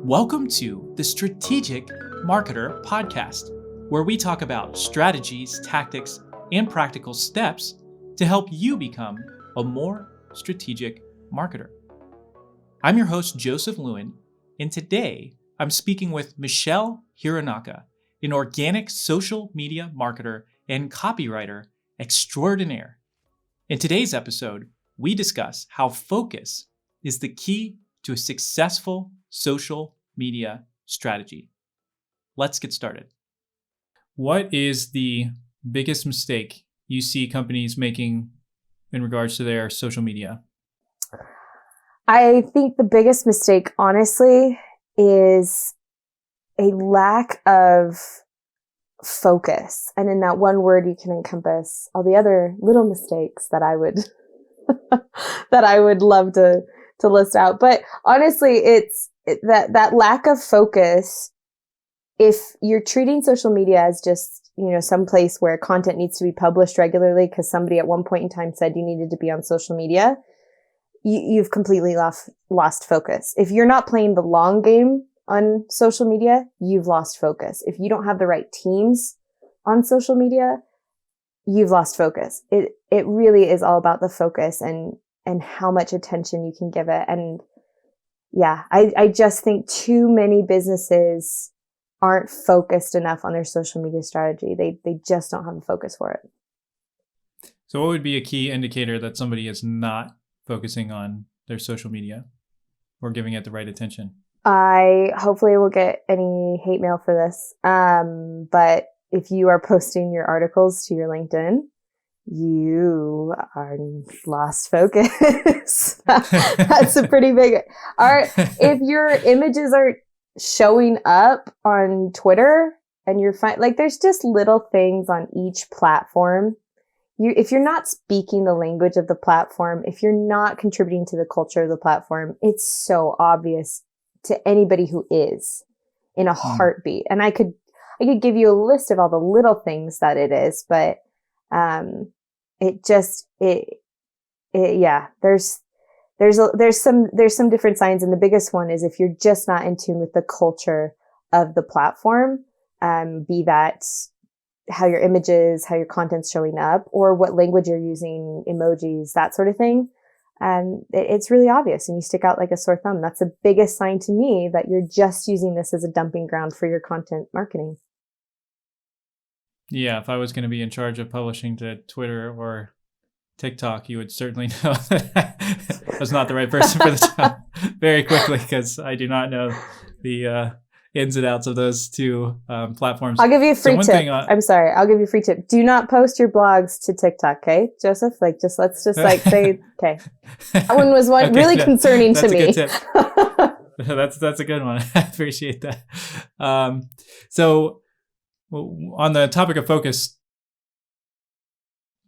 Welcome to the Strategic Marketer Podcast, where we talk about strategies, tactics, and practical steps to help you become a more strategic marketer. I'm your host, Joseph Lewin, and today I'm speaking with Michele Hironaka, an organic social media marketer and copywriter extraordinaire. In today's episode, we discuss how focus is the key to a successful social media strategy. Let's get started. What is the biggest mistake you see companies making in regards to their social media? I think the biggest mistake, honestly, is a lack of focus. And in that one word, you can encompass all the other little mistakes that I would that I would love to list out. But honestly, it's that lack of focus. If you're treating social media as just, some place where content needs to be published regularly because somebody at one point in time said you needed to be on social media, you've completely lost focus. If you're not playing the long game on social media, you've lost focus. If you don't have the right teams on social media, you've lost focus. It really is all about the focus and how much attention you can give it. And yeah, I just think too many businesses aren't focused enough on their social media strategy. They just don't have a focus for it. So what would be a key indicator that somebody is not focusing on their social media or giving it the right attention? I hopefully will get any hate mail for this. But if you are posting your articles to your LinkedIn, you are lost focus. That's a pretty big. If your images are showing up on Twitter and you're there's just little things on each platform. If you're not speaking the language of the platform, if you're not contributing to the culture of the platform, it's so obvious to anybody who is in a heartbeat. And I could give you a list of all the little things that it is, but there's some different signs. And the biggest one is if you're just not in tune with the culture of the platform, be that how your images, how your content's showing up, or what language you're using, emojis, that sort of thing. And it's really obvious and you stick out like a sore thumb. That's the biggest sign to me that you're just using this as a dumping ground for your content marketing. Yeah, if I was going to be in charge of publishing to Twitter or TikTok, you would certainly know that I was not the right person for the job very quickly because I do not know the ins and outs of those two platforms. I'll give you a free tip. I'll give you a free tip. Do not post your blogs to TikTok, okay, Joseph? Let's say, okay. That one was okay, really concerning to me. That's a good tip. That's a good one. I appreciate that. So on the topic of focus,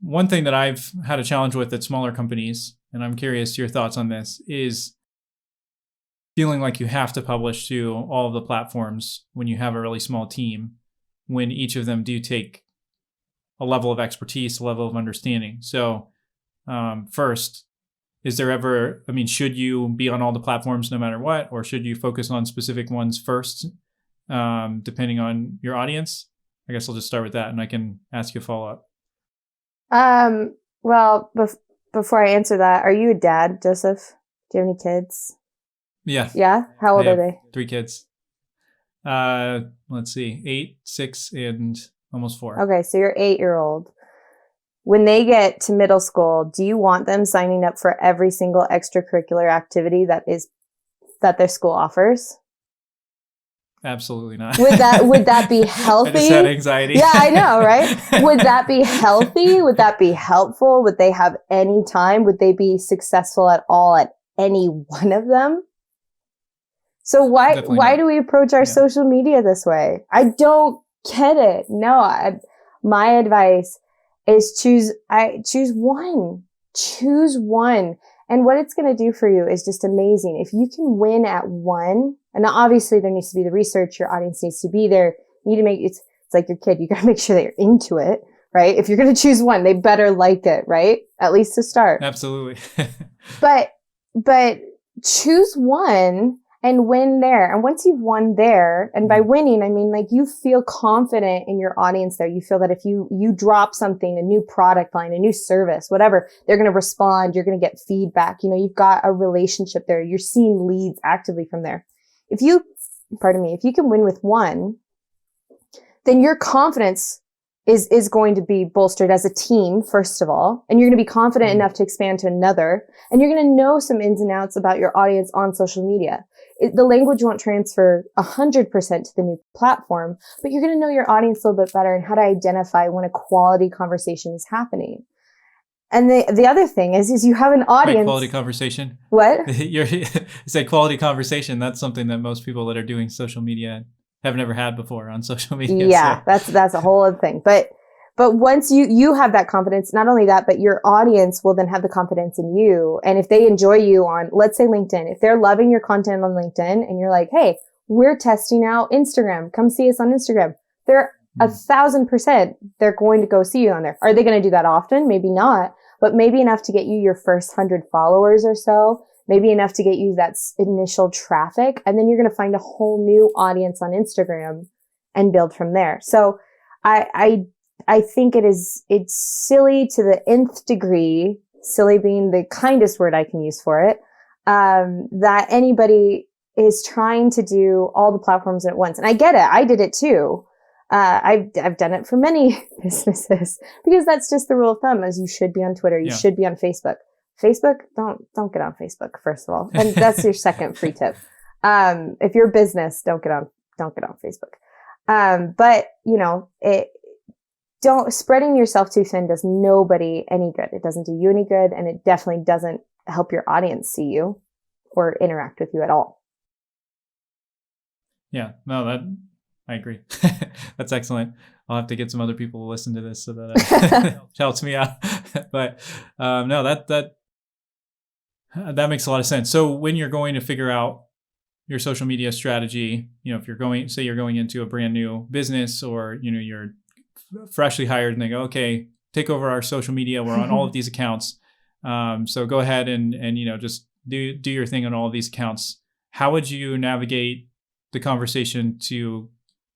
one thing that I've had a challenge with at smaller companies, and I'm curious your thoughts on this, is feeling like you have to publish to all of the platforms when you have a really small team, when each of them do take a level of expertise, a level of understanding. So first, is there ever, should you be on all the platforms no matter what, or should you focus on specific ones first, depending on your audience? I guess I'll just start with that and I can ask you a follow-up. Well, before I answer that, are you a dad, Joseph? Do you have any kids? Yeah. Yeah? How old are they? 3 kids. Let's see, 8, 6, and almost 4. Okay, so you're 8-year-old. When they get to middle school, do you want them signing up for every single extracurricular activity that their school offers? Absolutely not. Would that be healthy? I just had anxiety. Yeah, I know, right? Would that be healthy? Would that be helpful? Would they have any time? Would they be successful at all at any one of them? So why do we approach our social media this way? I don't get it. No, my advice is choose one. Choose one. And what it's going to do for you is just amazing. If you can win at one, and obviously there needs to be the research, your audience needs to be there. You need to make it's like your kid. You got to make sure that you're into it, right? If you're going to choose one, they better like it, right? At least to start. Absolutely. But choose one and win there. And once you've won there, and by winning, I mean, like, you feel confident in your audience there. You feel that if you drop something, a new product line, a new service, whatever, they're going to respond. You're going to get feedback. You know, you've got a relationship there. You're seeing leads actively from there. If you can win with one, then your confidence is going to be bolstered as a team, first of all, and you're going to be confident enough to expand to another, and you're going to know some ins and outs about your audience on social media. The language won't transfer 100% to the new platform, but you're going to know your audience a little bit better and how to identify when a quality conversation is happening. And the other thing is you have an audience. Wait, quality conversation? What? It's a quality conversation. That's something that most people that are doing social media have never had before on social media. Yeah, so. That's a whole other thing. But once you have that confidence, not only that, but your audience will then have the confidence in you. And if they enjoy you on, let's say, LinkedIn, if they're loving your content on LinkedIn and you're like, hey, we're testing out Instagram, come see us on Instagram, they're 1,000%, they're going to go see you on there. Are they going to do that often? Maybe not, but maybe enough to get you your first 100 followers or so. Maybe enough to get you that initial traffic. And then you're going to find a whole new audience on Instagram and build from there. So I think it's silly to the nth degree, silly being the kindest word I can use for it, that anybody is trying to do all the platforms at once. And I get it. I did it too. I've done it for many businesses because that's just the rule of thumb, is you should be on Twitter. You should be on Facebook. Facebook, don't get on Facebook, first of all. And that's your second free tip. If you're a business, don't get on Facebook. But you know, spreading yourself too thin does nobody any good. It doesn't do you any good, and it definitely doesn't help your audience see you or interact with you at all. Yeah, no, I agree. That's excellent. I'll have to get some other people to listen to this so that it helps me out. But no, that makes a lot of sense. So when you're going to figure out your social media strategy, you know, if you're going into a brand new business, or, you know, you're freshly hired and they go, okay, take over our social media. We're on all of these accounts. So go ahead and, you know, just do your thing on all of these accounts. How would you navigate the conversation to,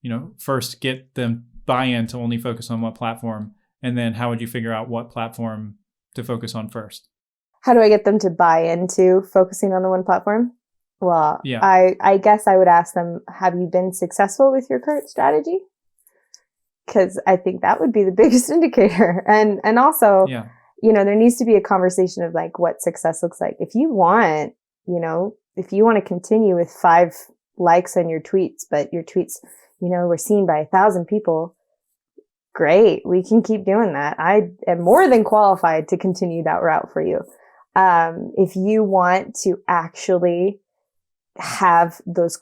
you know, first get them buy-in to only focus on one platform? And then how would you figure out what platform to focus on first? How do I get them to buy into focusing on the one platform? Well, yeah. I guess I would ask them, have you been successful with your current strategy? Because I think that would be the biggest indicator. And also, you know, there needs to be a conversation of like what success looks like. If you want to continue with 5 likes on your tweets, but your tweets, you know, were seen by 1,000 people, great. We can keep doing that. I am more than qualified to continue that route for you. If you want to actually have those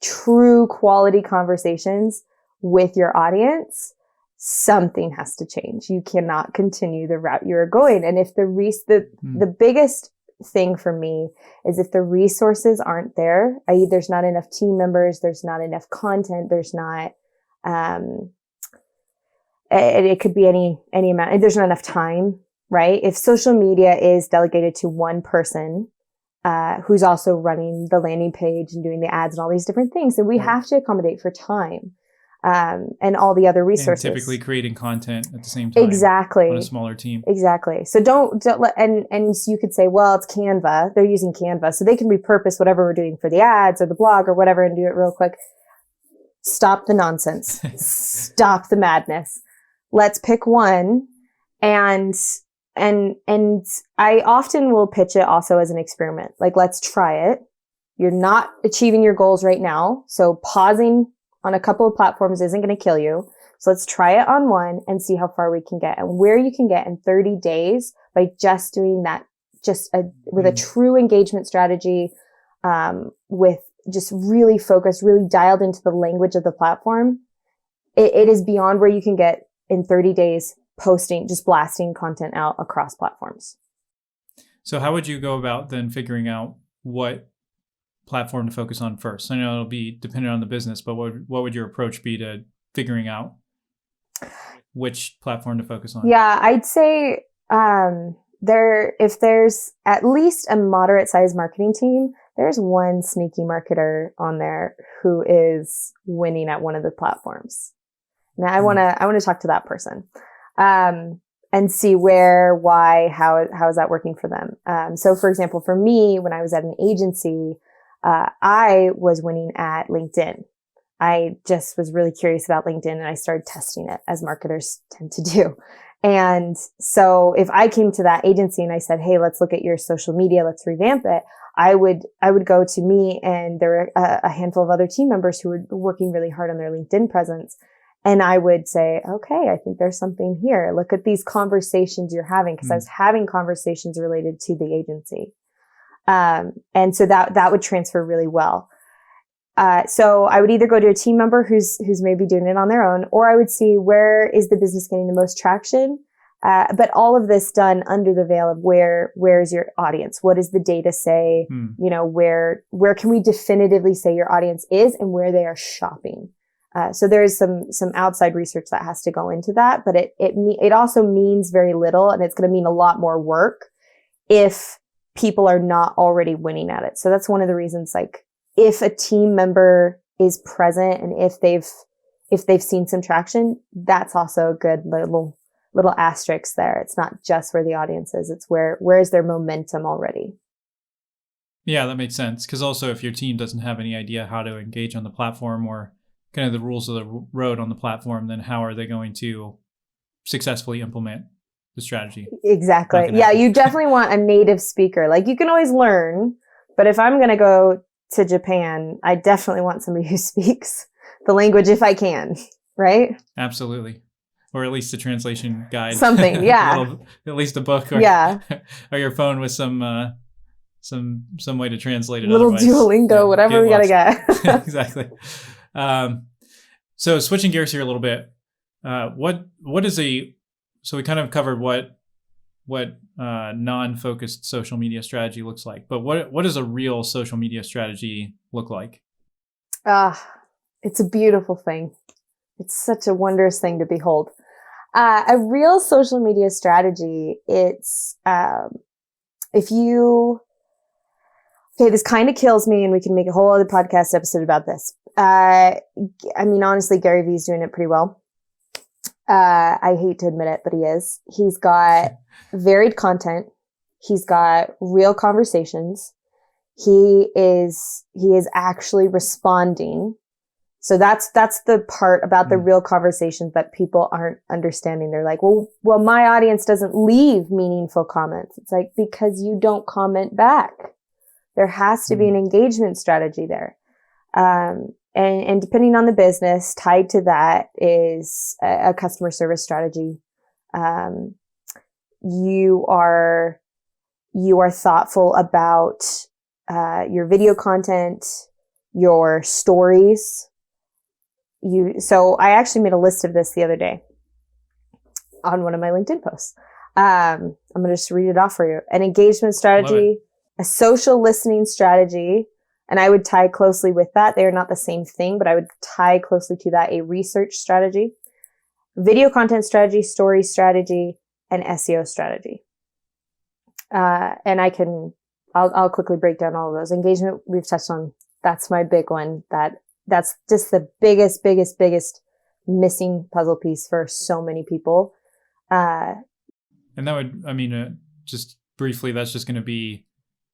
true quality conversations with your audience, something has to change. You cannot continue the route you're going. And if the biggest thing for me is if the resources aren't there, i.e. there's not enough team members, there's not enough content, there's not, it could be any amount, there's not enough time, right? If social media is delegated to one person, who's also running the landing page and doing the ads and all these different things, then we have to accommodate for time. And all the other resources. And typically creating content at the same time. Exactly. On a smaller team. Exactly. So don't let, and you could say, well, it's Canva. They're using Canva. So they can repurpose whatever we're doing for the ads or the blog or whatever and do it real quick. Stop the nonsense. Stop the madness. Let's pick one. And I often will pitch it also as an experiment. Like, let's try it. You're not achieving your goals right now. So pausing on a couple of platforms isn't going to kill you. So let's try it on one and see how far we can get and where you can get in 30 days by just doing that, with a true engagement strategy, with just really focused, really dialed into the language of the platform. It is beyond where you can get in 30 days posting, just blasting content out across platforms. So how would you go about then figuring out what platform to focus on first? I know it'll be dependent on the business, but what would your approach be to figuring out which platform to focus on? Yeah, I'd say if there's at least a moderate sized marketing team, there's one sneaky marketer on there who is winning at one of the platforms. Now I want to talk to that person, and see where, why, how is that working for them? So for example, for me, when I was at an agency, I was winning at LinkedIn. I just was really curious about LinkedIn and I started testing it, as marketers tend to do. And so if I came to that agency and I said, hey, let's look at your social media, let's revamp it, I would go to me, and there were a handful of other team members who were working really hard on their LinkedIn presence. And I would say, okay, I think there's something here. Look at these conversations you're having, because I was having conversations related to the agency. And so that would transfer really well. So I would either go to a team member who's maybe doing it on their own, or I would see where is the business getting the most traction. But all of this done under the veil of where's your audience? What does the data say? You know, where can we definitively say your audience is and where they are shopping? So there is some outside research that has to go into that, but it also means very little, and it's going to mean a lot more work if people are not already winning at it. So that's one of the reasons, like, if a team member is present and if they've seen some traction, that's also a good little asterisk there. It's not just where the audience is, it's where is their momentum already. Yeah, that makes sense. Because also, if your team doesn't have any idea how to engage on the platform or kind of the rules of the road on the platform, then how are they going to successfully implement the strategy? Exactly. Yeah, you definitely want a native speaker. Like, you can always learn, but if I'm going to go to Japan, I definitely want somebody who speaks the language if I can, right? Absolutely. Or at least a translation guide. Something, yeah. At least a book or, or your phone with some way to translate it. Little Duolingo, whatever we got to get. Exactly. So switching gears here a little bit, so we kind of covered what non-focused social media strategy looks like, but what does a real social media strategy look like? It's a beautiful thing. It's such a wondrous thing to behold. A real social media strategy, it's, this kind of kills me, and we can make a whole other podcast episode about this. I mean, honestly, Gary Vee's doing it pretty well. I hate to admit it, but he is. He's got varied content. He's got real conversations. He is actually responding. So that's the part about the real conversations that people aren't understanding. They're like, well, my audience doesn't leave meaningful comments. It's like, because you don't comment back. There has to be an engagement strategy there. And depending on the business, tied to that is a customer service strategy. You are thoughtful about your video content, your stories. So I actually made a list of this the other day on one of my LinkedIn posts. I'm going to just read it off for you. An engagement strategy, a social listening strategy, and I would tie closely with that. They are not the same thing, but I would tie closely to that a research strategy, video content strategy, story strategy, and SEO strategy. And I'll quickly break down all of those. Engagement, we've touched on. That's my big one. That's just the biggest missing puzzle piece for so many people. And that would, I mean, just briefly, that's just going to be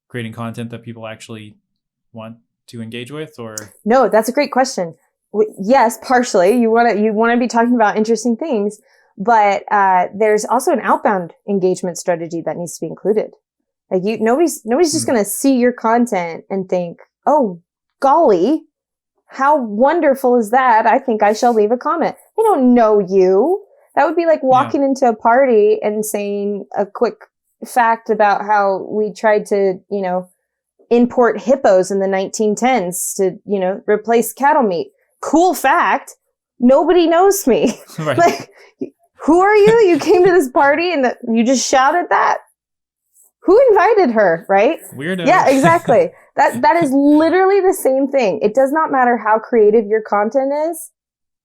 creating content that people actually want to engage with, or? No, that's a great question. Yes, partially. You want to be talking about interesting things, but there's also an outbound engagement strategy that needs to be included. Like, nobody's just going to see your content and think, oh, golly, how wonderful is that? I think I shall leave a comment. They don't know you. That would be like walking into a party and saying a quick fact about how we tried to, import hippos in the 1910s to, replace cattle meat. Cool fact. Nobody knows me. Right. Like, who are you? You came to this party and you just shouted that? Who invited her, right? Weirdo. Yeah, exactly. That is literally the same thing. It does not matter how creative your content is.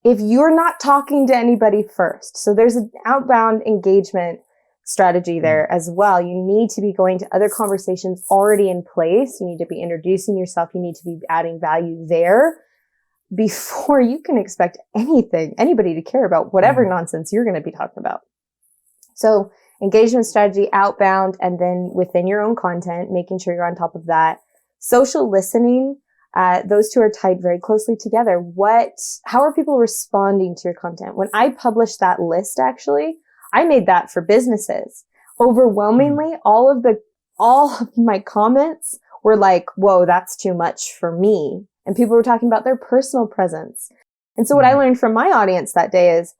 if you're not talking to anybody first, so there's an outbound engagement strategy there as well. You need to be going to other conversations already in place. You need to be introducing yourself. You need to be adding value there before you can expect anybody to care about whatever nonsense you're going to be talking about. So engagement strategy, outbound, and then within your own content, making sure you're on top of that. Social listening, those two are tied very closely together. How are people responding to your content? When I published that list, actually, I made that for businesses. Overwhelmingly, all of my comments were like, whoa, that's too much for me. And people were talking about their personal presence. And so what I learned from my audience that day is,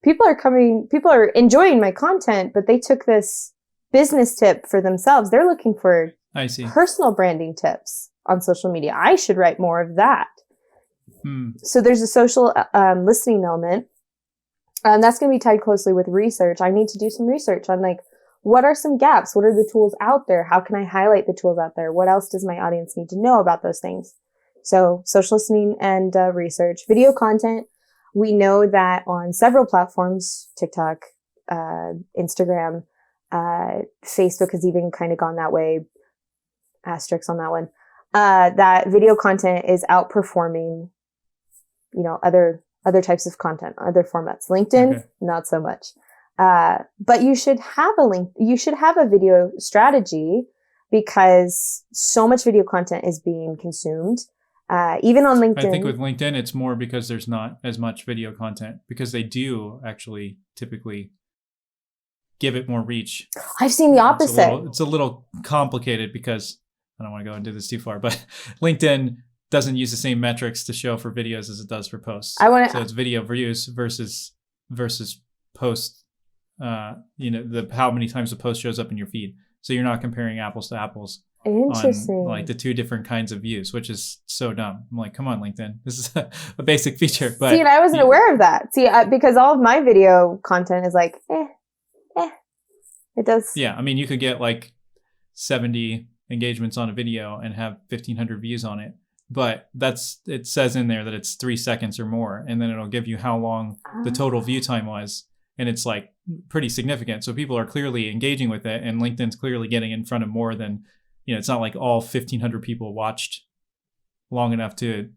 people are enjoying my content, but they took this business tip for themselves. They're looking for personal branding tips on social media. I should write more of that. So there's a social listening element. And that's going to be tied closely with research. I need to do some research on like, what are some gaps? What are the tools out there? How can I highlight the tools out there? What else does my audience need to know about those things? So social listening and research. Video content. We know that on several platforms, TikTok, Instagram, Facebook has even kind of gone that way, asterisk on that one, that video content is outperforming, other types of content, other formats. LinkedIn, not so much. But you should have a video strategy because so much video content is being consumed. Even on LinkedIn. I think with LinkedIn, it's more because there's not as much video content because they do actually typically give it more reach. I've seen the opposite. It's a little complicated because I don't want to go into this too far, but LinkedIn doesn't use the same metrics to show for videos as it does for posts. So it's video views versus post, how many times a post shows up in your feed. So you're not comparing apples to apples. Interesting. On like the two different kinds of views, which is so dumb. I'm like, come on, LinkedIn. This is a basic feature. But see, and I wasn't aware of that. See, because all of my video content is like, it does. Yeah, I mean, you could get like 70 engagements on a video and have 1,500 views on it. But it says in there that it's 3 seconds or more, and then it'll give you how long the total view time was. And it's like pretty significant. So people are clearly engaging with it, and LinkedIn's clearly getting in front of more than, it's not like all 1,500 people watched long enough to,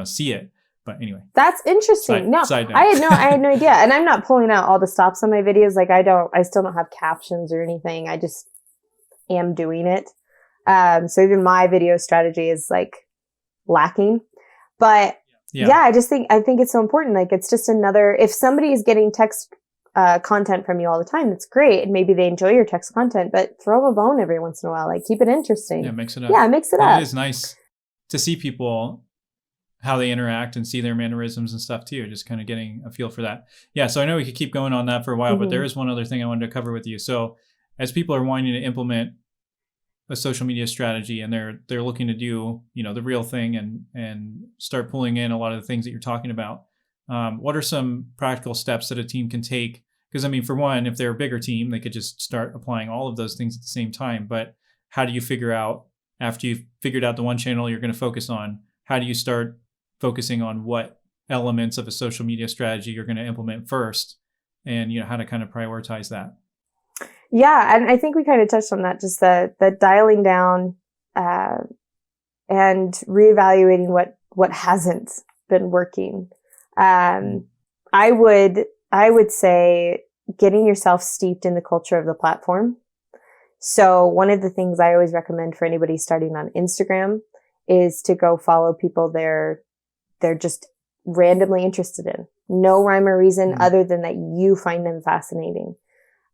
see it. But anyway. That's interesting. Side note. I had no idea. And I'm not pulling out all the stops on my videos. Like I still don't have captions or anything. I just am doing it. So even my video strategy is like lacking. But I think it's so important. Like it's just if somebody is getting text content from you all the time, that's great. And maybe they enjoy your text content, but throw a bone every once in a while. Like keep it interesting. Yeah, mix it up. Yeah, mix it up. It is nice to see people, how they interact and see their mannerisms and stuff too. Just kind of getting a feel for that. Yeah. So I know we could keep going on that for a while, but there is one other thing I wanted to cover with you. So as people are wanting to implement a social media strategy and they're looking to do, the real thing and start pulling in a lot of the things that you're talking about. What are some practical steps that a team can take? Because, I mean, for one, if they're a bigger team, they could just start applying all of those things at the same time. But how do you figure out, after you've figured out the one channel you're going to focus on, how do you start focusing on what elements of a social media strategy you're going to implement first and, how to kind of prioritize that? Yeah, and I think we kind of touched on that, just the dialing down and reevaluating what hasn't been working. I would say getting yourself steeped in the culture of the platform. So one of the things I always recommend for anybody starting on Instagram is to go follow people they're just randomly interested in. No rhyme or reason other than that you find them fascinating.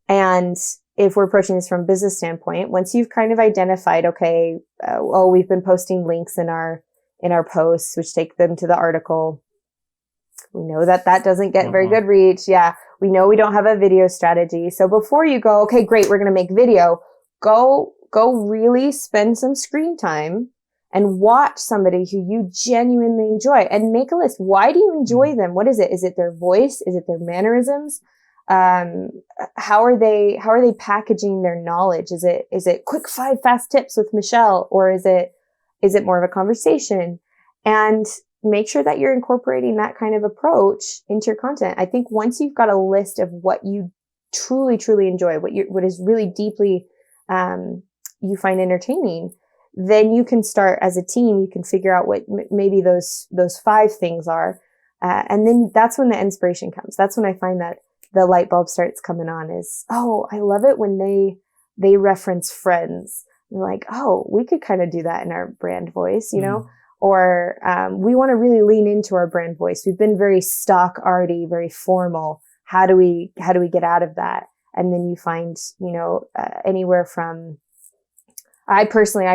And if we're approaching this from a business standpoint, once you've kind of identified, we've been posting links in our posts, which take them to the article. We know that doesn't get very good reach. Yeah. We know we don't have a video strategy. So before you go, okay, great, we're going to make video, go really spend some screen time and watch somebody who you genuinely enjoy and make a list. Why do you enjoy them? What is it? Is it their voice? Is it their mannerisms? How are they packaging their knowledge? Is it quick 5 fast tips with Michelle, or is it more of a conversation? And make sure that you're incorporating that kind of approach into your content. I think once you've got a list of what you truly, truly enjoy, what is really deeply, you find entertaining, then you can start as a team. You can figure out what maybe those 5 things are. And then that's when the inspiration comes. That's when I find that the light bulb starts coming on is, oh, I love it when they reference Friends. And like, oh, we could kind of do that in our brand voice, you know, or, we want to really lean into our brand voice. We've been very stock arty, very formal. How do we get out of that? And then you find, you know, anywhere from, I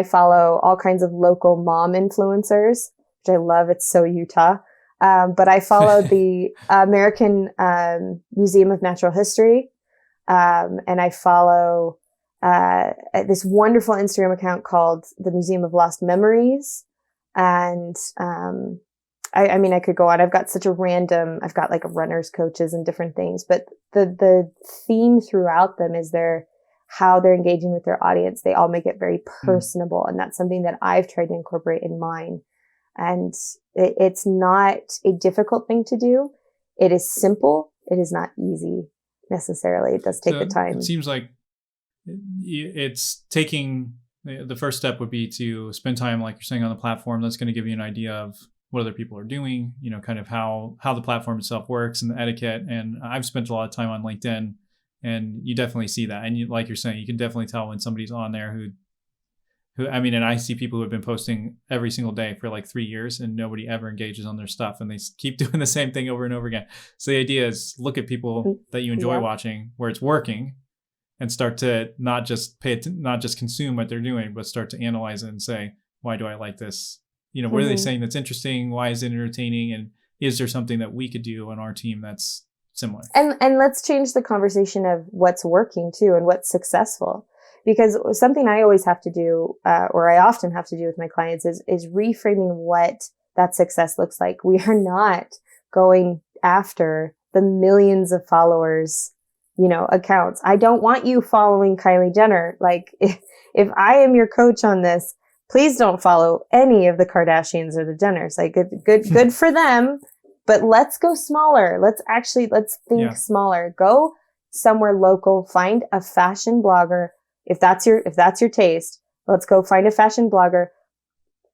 follow all kinds of local mom influencers, which I love. It's so Utah. But I follow the American Museum of Natural History. And I follow this wonderful Instagram account called the Museum of Lost Memories. And I mean, I could go on. I've got like runners coaches and different things, but the theme throughout them is how they're engaging with their audience. They all make it very personable. And that's something that I've tried to incorporate in mine. And it's not a difficult thing to do. It is simple. It is not easy necessarily. It does take the time. It seems like it's taking, the first step would be to spend time, like you're saying, on the platform. That's going to give you an idea of what other people are doing, you know, kind of how the platform itself works and the etiquette. And I've spent a lot of time on LinkedIn, and you definitely see that. And like you're saying, you can definitely tell when somebody's on there who, I mean, and I see people who have been posting every single day for like 3 years and nobody ever engages on their stuff, and they keep doing the same thing over and over again. So the idea is look at people that you enjoy watching where it's working, and start to not just consume what they're doing, but start to analyze it and say, why do I like this? You know, what are they saying that's interesting? Why is it entertaining? And is there something that we could do on our team that's similar? And let's change the conversation of what's working too and what's successful. Because something I always have to do, or I often have to do with my clients is reframing what that success looks like. We are not going after the millions of followers, you know, accounts. I don't want you following Kylie Jenner. Like if I am your coach on this, please don't follow any of the Kardashians or the Jenners. Like good for them, but let's go smaller. Let's think smaller. Go somewhere local, find a fashion blogger. If that's your taste, let's go find a fashion blogger,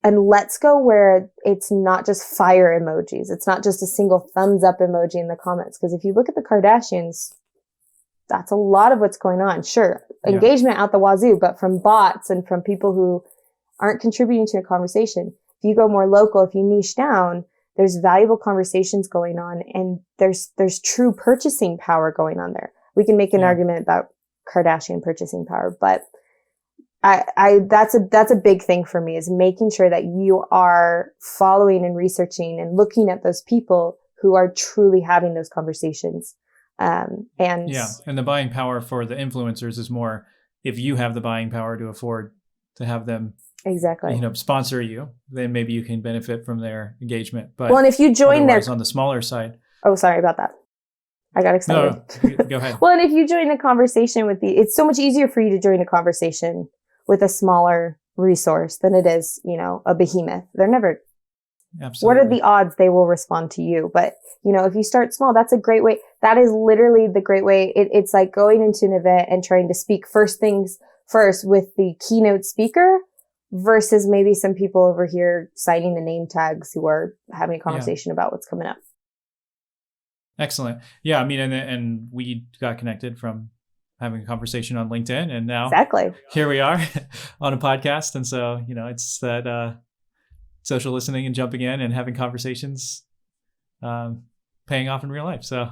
and let's go where it's not just fire emojis. It's not just a single thumbs up emoji in the comments. Because if you look at the Kardashians, that's a lot of what's going on. Sure, engagement out the wazoo, but from bots and from people who aren't contributing to a conversation. If you go more local, if you niche down, there's valuable conversations going on, and there's true purchasing power going on there. We can make an argument about Kardashian purchasing power, but that's a big thing for me, is making sure that you are following and researching and looking at those people who are truly having those conversations. And the buying power for the influencers is more if you have the buying power to afford to have them sponsor you, then maybe you can benefit from their engagement. But and if you join on the smaller side. Oh, sorry about that. I got excited. No, go ahead. Well, and if you join the conversation it's so much easier for you to join a conversation with a smaller resource than it is, you know, a behemoth. They're never. Absolutely. What are the odds they will respond to you? But, you know, if you start small, that's a great way. That is literally the great way. It's like going into an event and trying to speak first things first with the keynote speaker versus maybe some people over here signing the name tags who are having a conversation about what's coming up. Excellent. Yeah. I mean, and we got connected from having a conversation on LinkedIn, and now here we are on a podcast. And so, you know, it's that social listening and jumping in and having conversations paying off in real life. So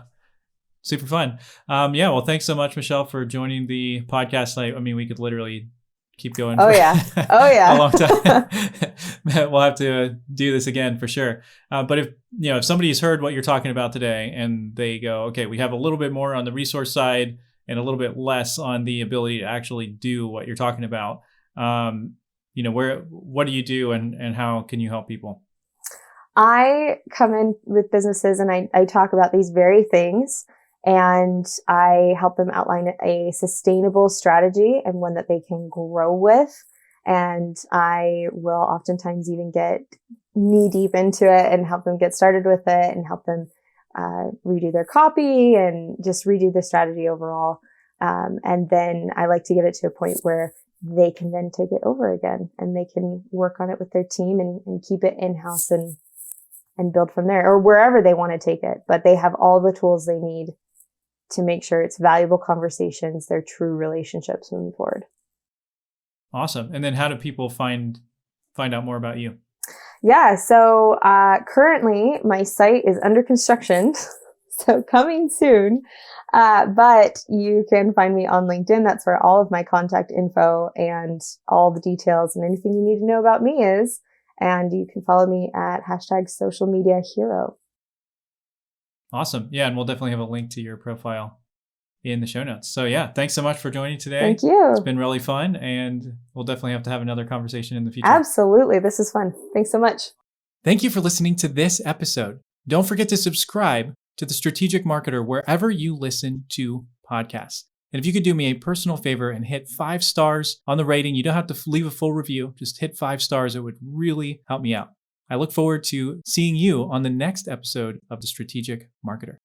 super fun. Well, thanks so much, Michele, for joining the podcast. I mean, we could literally keep going. Oh yeah. A long time. We'll have to do this again for sure. But if somebody's heard what you're talking about today and they go, okay, we have a little bit more on the resource side and a little bit less on the ability to actually do what you're talking about. What do you do and how can you help people? I come in with businesses and I talk about these very things, and I help them outline a sustainable strategy and one that they can grow with. And I will oftentimes even get knee deep into it and help them get started with it and help them redo their copy and just redo the strategy overall. And then I like to get it to a point where they can then take it over again and they can work on it with their team and keep it in-house and build from there, or wherever they want to take it. But they have all the tools they need to make sure it's valuable conversations, they're true relationships moving forward. Awesome. And then how do people find out more about you? Yeah. So currently my site is under construction, so coming soon. But you can find me on LinkedIn. That's where all of my contact info and all the details and anything you need to know about me is. And you can follow me at #socialmediahero. Awesome. Yeah. And we'll definitely have a link to your profile in the show notes. So yeah, thanks so much for joining today. Thank you. It's been really fun, and we'll definitely have to have another conversation in the future. Absolutely. This is fun. Thanks so much. Thank you for listening to this episode. Don't forget to subscribe to The Strategic Marketer wherever you listen to podcasts. And if you could do me a personal favor and hit 5 stars on the rating, you don't have to leave a full review, just hit 5 stars. It would really help me out. I look forward to seeing you on the next episode of The Strategic Marketer.